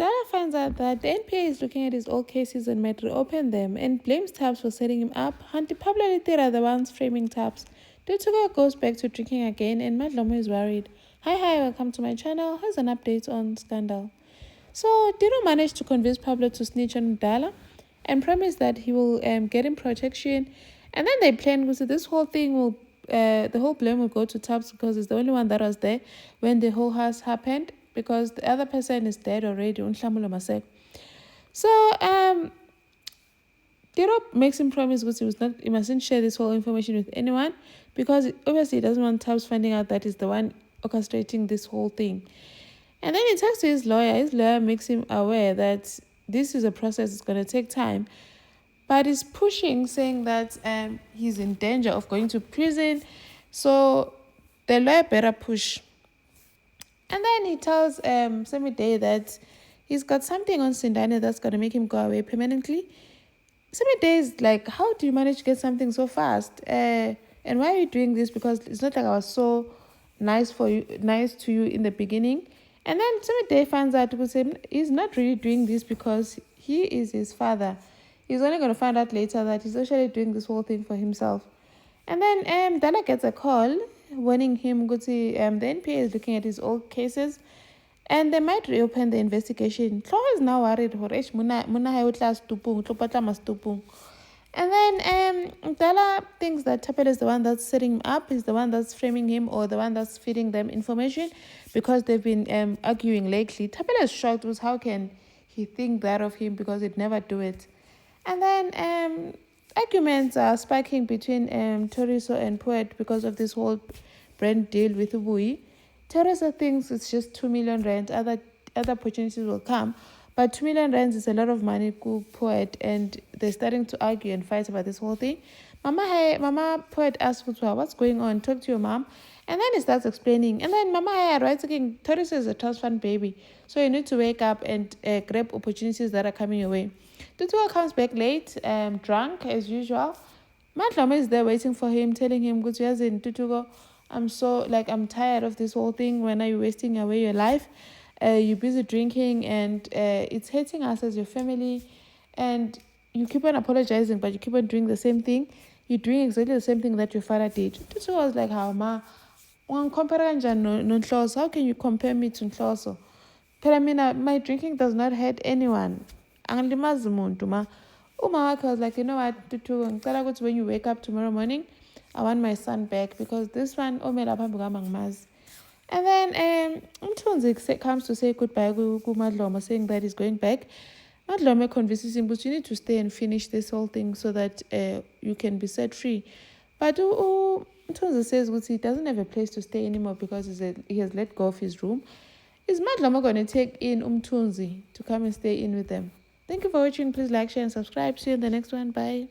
Mdala finds out that the NPA is looking at his old cases and might reopen them and blames Tabs for setting him up. Hanti Pablo and Litera are the ones framing Tabs. Tutugo goes back to drinking again and Madlomo is worried. Hi, welcome to my channel. Here's an update on Scandal. So, Dino managed to convince Pablo to snitch on Mdala and promise that he will get him protection. And then they plan, so this whole thing will, the whole blame will go to Tabs because it's the only one that was there when the whole house happened, because the other person is dead already. So, Dino makes him promise that he mustn't share this whole information with anyone because obviously he doesn't want Tabs finding out that he's the one orchestrating this whole thing. And then he talks to his lawyer. His lawyer makes him aware that this is a process, it's going to take time. But he's pushing, saying that he's in danger of going to prison. So the lawyer better push. And then he tells Semi Day that he's got something on Sindane that's going to make him go away permanently. Semi Day is like, how do you manage to get something so fast? And why are you doing this? Because it's not like I was so nice to you in the beginning. And then Semi Day finds out he's not really doing this because he is his father. He's only going to find out later that he's actually doing this whole thing for himself. And then Dala gets a call warning him that the NPA is looking at his old cases and they might reopen the investigation. Chloe is now worried. And then Dala thinks that Tapel is the one that's setting him up, is the one that's framing him, or the one that's feeding them information because they've been arguing lately. Tapel is shocked with how can he think that of him because he'd never do it. And then arguments are spiking between Toriso and Poet because of this whole brand deal with Ubui. Toriso thinks it's just 2 million rand. Other opportunities will come. But 2 million rands is a lot of money to Poet, and they're starting to argue and fight about this whole thing. Mama Poet asks Futua, what's going on? Talk to your mom. And then he starts explaining. And then Mama Haya writes again, Toriso is a trust fund baby. So you need to wake up and grab opportunities that are coming your way. Tutua comes back late, drunk as usual. Matlama is there waiting for him, telling him, Tutugo, I'm tired of this whole thing. When are you wasting away your life? You're busy drinking and it's hurting us as your family. And you keep on apologizing, but you keep on doing the same thing. You're doing exactly the same thing that your father did. Tutua was like, how can you compare me to Nhloso? But my drinking does not hurt anyone. Uma was like, you know what, Tutu, when you wake up tomorrow morning, I want my son back because this one, and then Umtunzi comes to say goodbye to Madloma, saying that he's going back. Madloma convinces him, but you need to stay and finish this whole thing so that you can be set free. But Umtunzi says he doesn't have a place to stay anymore because he has let go of his room. Is Madloma going to take in Umtunzi to come and stay in with them? Thank you for watching. Please like, share, and subscribe. See you in the next one. Bye.